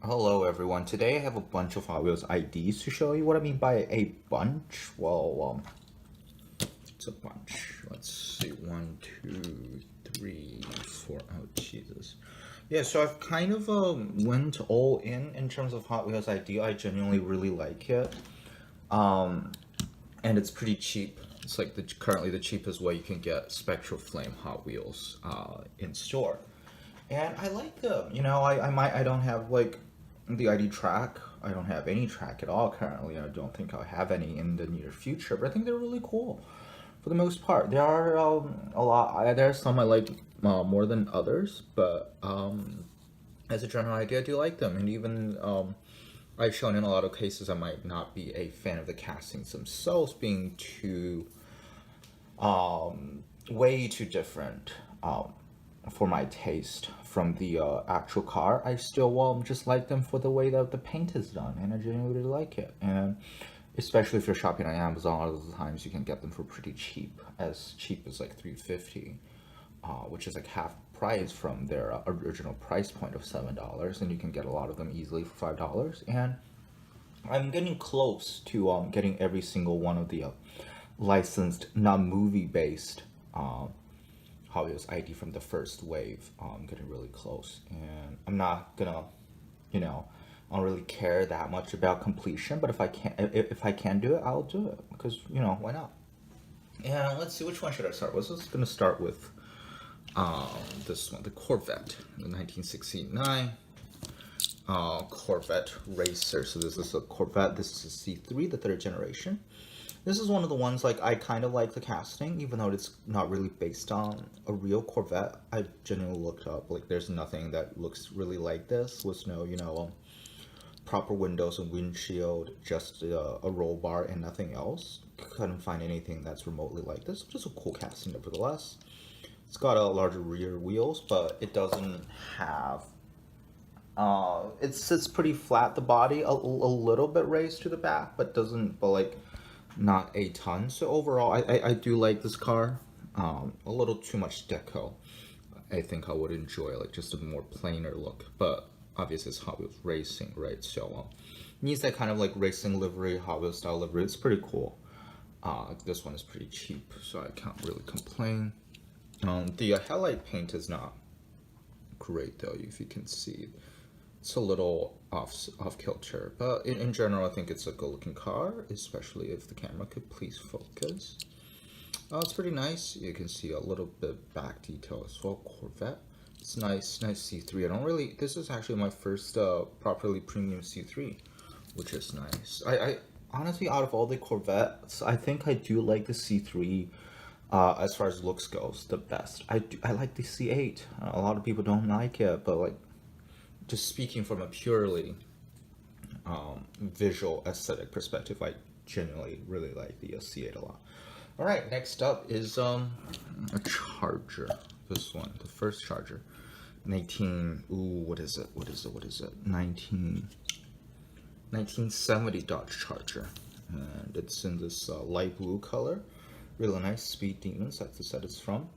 Hello everyone. Today I have a bunch of Hot Wheels IDs to show you. What I mean by a bunch? Well, it's a bunch. Let's see. 1, 2, 3, 4. Oh, Jesus. Yeah, so I've kind of went all in terms of Hot Wheels ID. I genuinely really like it. And it's pretty cheap. It's like currently the cheapest way you can get Spectral Flame Hot Wheels in store. And I like them. I don't have like the ID track. I don't have any track at all currently. I don't think I'll have any in the near future. But I think they're really cool for the most part. There are a lot. There are some I like more than others, but as a general idea, I do like them. And even I've shown in a lot of cases I might not be a fan of the castings themselves being too way too different for my taste from the actual car. I still just like them for the way that the paint is done, and I genuinely really like it. And especially if you're shopping on Amazon, a lot of the times you can get them for pretty cheap, as cheap as like $3.50, which is like half price from their original price point of $7, and you can get a lot of them easily for $5. And I'm getting close to getting every single one of the licensed, not movie based Hot Wheels ID from the first wave. I'm getting really close, and I'm not gonna, I don't really care that much about completion. But if I can do it, I'll do it because why not? And let's see, which one should I start with? So I'm just gonna start with this one, the Corvette, the 1969 Corvette Racer. So this is a Corvette. This is a C3, the third generation. This is one of the ones like I kind of like the casting, even though it's not really based on a real Corvette. I genuinely looked up, like there's nothing that looks really like this with no, proper windows and windshield, just a roll bar and nothing else. Couldn't find anything that's remotely like this. Just a cool casting nevertheless. It's got a larger rear wheels, but it doesn't have it sits pretty flat, the body, a little bit raised to the back, but like not a ton. So overall, I do like this car. A little too much deco. I think I would enjoy like just a more plainer look, but obviously it's Hot Wheels racing, right? So needs that kind of like racing livery, Hot Wheels style livery. It's pretty cool. This one is pretty cheap, so I can't really complain. The headlight paint is not great though, if you can see. It's a little off kilter, but in general, I think it's a good looking car, especially if the camera could please focus. It's pretty nice. You can see a little bit back detail as well. Corvette. It's nice C3. This is actually my first properly premium C3, which is nice. I honestly, out of all the Corvettes, I think I do like the C3 as far as looks goes the best. I like the C8. A lot of people don't like it, but like, just speaking from a purely visual aesthetic perspective, I genuinely really like the C8 a lot. All right, next up is a Charger. This one, the first Charger, 19. Ooh, what is it? 1970 Dodge Charger, and it's in this light blue color. Really nice. Speed Demons, that's the set it's from.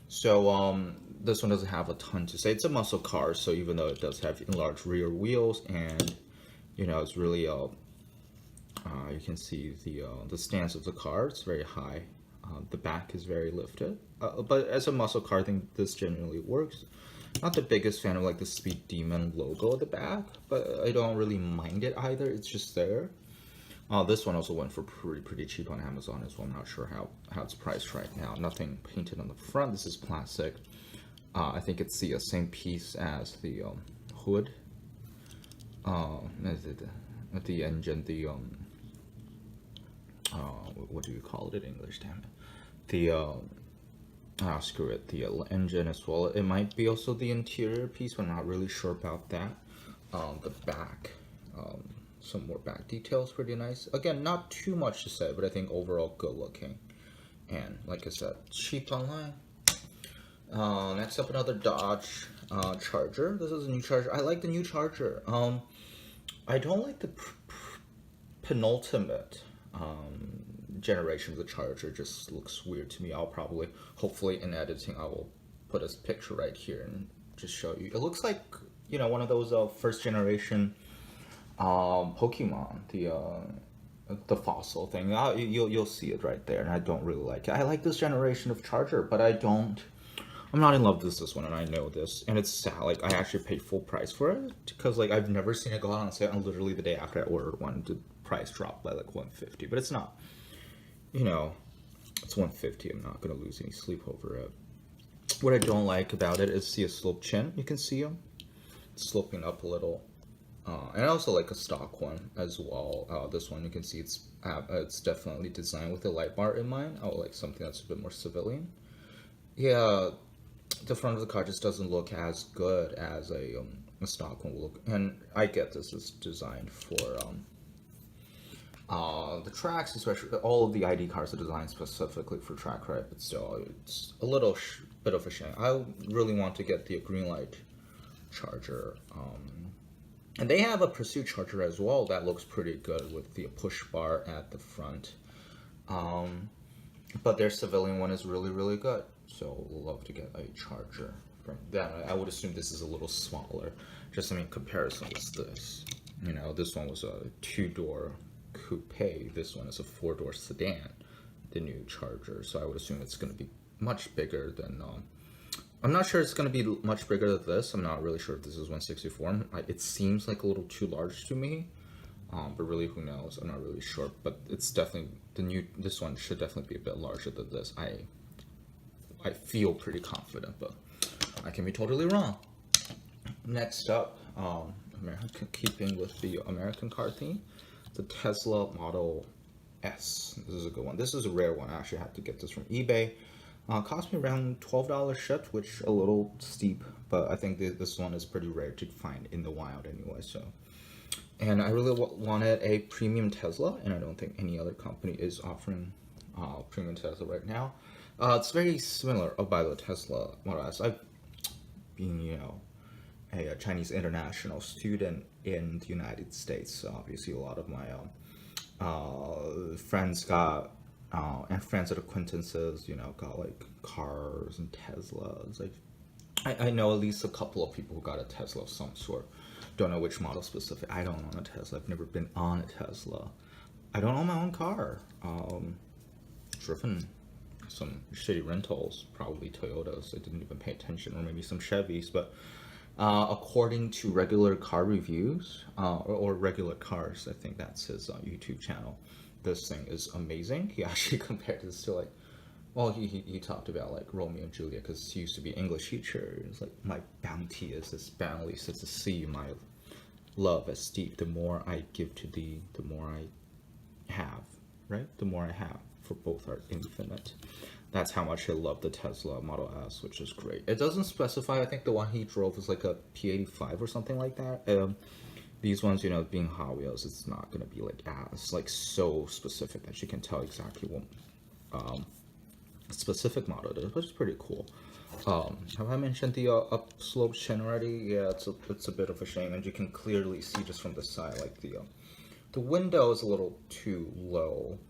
So this one doesn't have a ton to say. It's a muscle car, so even though it does have enlarged rear wheels, and it's really you can see the stance of the car. It's very high. The back is very lifted. But as a muscle car, I think this genuinely works. Not the biggest fan of like the Speed Demon logo at the back, but I don't really mind it either. It's just there. This one also went for pretty cheap on Amazon as well. I'm not sure how it's priced right now. Nothing painted on the front. This is plastic. I think it's the same piece as the hood. At the engine, the what do you call it in English? Damn it. The screw it. The engine as well. It might be also the interior piece, but I'm not really sure about that. The back. Some more back details, pretty nice. Again, not too much to say, but I think overall good looking. And like I said, cheap online. Next up, another Dodge Charger. This is a new Charger. I like the new Charger. I don't like the penultimate generation of the Charger. It just looks weird to me. I'll probably, hopefully in editing, I will put a picture right here and just show you. It looks like you know, one of those first generation Pokemon, the fossil thing. You'll see it right there, and I don't really like it. I like this generation of Charger, but I'm not in love with this one, and I know this, and it's sad. Like, I actually paid full price for it because like I've never seen it go out on sale, and literally the day after I ordered one, the price dropped by like 150. But it's not, you know, it's 150. I'm not gonna lose any sleep over it. What I don't like about it is see a sloped chin. You can see him sloping up a little. And I also like a stock one as well. This one you can see it's definitely designed with a light bar in mind. I would like something that's a bit more civilian. Yeah, the front of the car just doesn't look as good as a stock one will look. And I get this is designed for the tracks, especially all of the ID cars are designed specifically for track, right? But still, it's a little bit of a shame. I really want to get the green light Charger. And they have a Pursuit Charger as well that looks pretty good with the push bar at the front. But their civilian one is really, really good. So we'll love to get a Charger from them. I would assume this is a little smaller, just in comparison with this. You know, this one was a 2-door coupe. This one is a 4-door sedan, the new Charger. So I would assume it's going to be much bigger than... I'm not sure it's going to be much bigger than this. I'm not really sure if this is 164. It seems like a little too large to me. But really, who knows? I'm not really sure. But it's definitely... This one should definitely be a bit larger than this. I feel pretty confident, but I can be totally wrong. Next up, keeping with the American car theme, the Tesla Model S. This is a good one. This is a rare one. I actually had to get this from eBay. Cost me around $12 shipped, which a little steep, but I think this one is pretty rare to find in the wild anyway. So, and I really wanted a premium Tesla, and I don't think any other company is offering premium Tesla right now. It's very similar by the Tesla Model S. I've been, you know, a Chinese international student in the United States. So obviously, a lot of my friends got and friends and acquaintances, you know, got like cars and Teslas. Like, I know at least a couple of people who got a Tesla of some sort. Don't know which model specific. I don't own a Tesla. I've never been on a Tesla. I don't own my own car. Driven some shitty rentals, probably Toyotas. I didn't even pay attention, or maybe some Chevys. But according to regular car reviews, or regular cars, I think that's his YouTube channel. This thing is amazing. He actually compared this to like, well, he talked about like Romeo and Juliet because he used to be an English teacher. It's like, my bounty is as boundless as the sea, my love as deep. The more I give to thee, the more I have, right? The more I have, for both are infinite. That's how much I love the Tesla Model S, which is great. It doesn't specify. I think the one he drove was like a P85 or something like that. These ones, you know, being Hot Wheels, it's not going to be like as like so specific that you can tell exactly what specific model it is, but it's pretty cool. Have I mentioned the upslope chin already? Yeah, it's a bit of a shame, and you can clearly see just from the side, like the window is a little too low.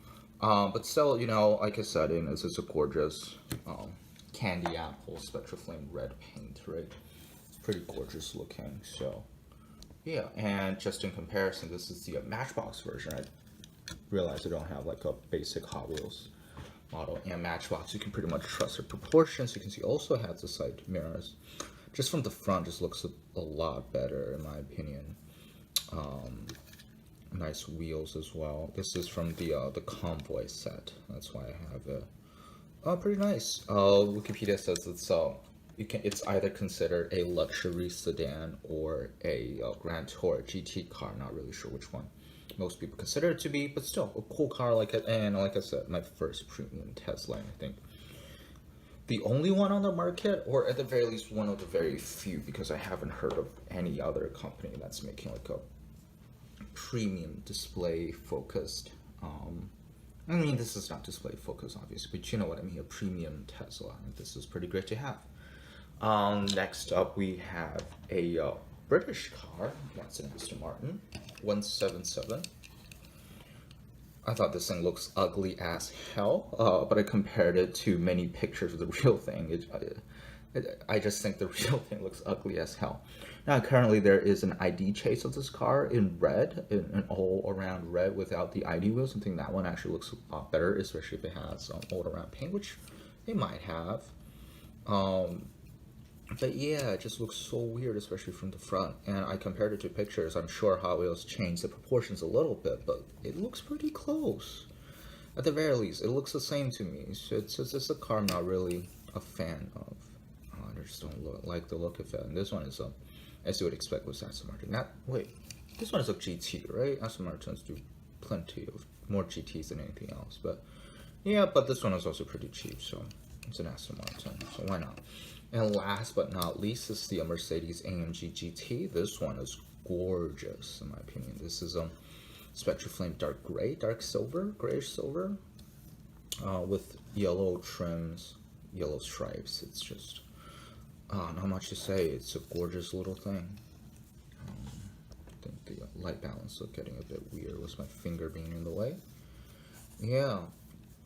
But still, you know, like I said, it's a gorgeous candy apple Spectra Flame red paint, right? It's pretty gorgeous looking. So yeah, and just in comparison, this is the Matchbox version. I realized I don't have like a basic Hot Wheels model, and Matchbox, you can pretty much trust their proportions. You can see also has the side mirrors. Just from the front, just looks a lot better in my opinion. Nice wheels as well. This is from the Convoy set. That's why I have it. Pretty nice. Wikipedia says it's either considered a luxury sedan or a Grand Tour GT car. Not really sure which one most people consider it to be, but still a cool car. And like I said, my first premium Tesla. And I think the only one on the market, or at the very least one of the very few, because I haven't heard of any other company that's making like a premium display focused. I mean, this is not display focused obviously, but you know what I mean, a premium Tesla. And this is pretty great to have. Next up we have a British car. That's an Aston Martin 177. I thought this thing looks ugly as hell, but I compared it to many pictures of the real thing. I just think the real thing looks ugly as hell. Now, currently there is an ID chase of this car in red, in all around red without the ID wheels. I think that one actually looks a lot better, especially if it has all around paint, which they might have. But yeah, it just looks so weird, especially from the front. And I compared it to pictures. I'm sure Hot Wheels changed the proportions a little bit, but it looks pretty close. At the very least, it looks the same to me. So it's just a car I'm not really a fan of. I just don't like the look of it. And this one is as you would expect with Aston Martin. Wait, this one is a GT, right? Aston Martins do plenty of more GTs than anything else. But yeah, but this one is also pretty cheap, so it's an Aston Martin, so why not? And last but not least is the Mercedes AMG GT. This one is gorgeous, in my opinion. This is a Spectra Flame dark gray, dark silver, grayish silver, with yellow trims, yellow stripes. It's just not much to say. It's a gorgeous little thing. I think the light balance is getting a bit weird with my finger being in the way. Yeah,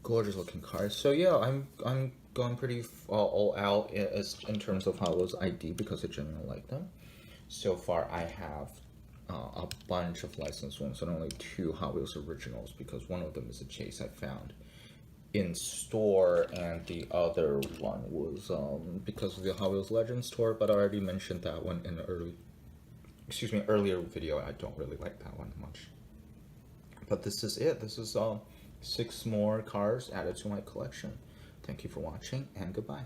gorgeous looking car. So yeah, I'm going pretty all out in terms of Hot Wheels ID because I genuinely like them. So far, I have a bunch of licensed ones and only 2 Hot Wheels originals because one of them is a chase I found in store and the other one was because of the Hot Wheels Legends tour, but I already mentioned that one in an earlier video. I don't really like that one much. But this is it. This is 6 more cars added to my collection. Thank you for watching, and goodbye.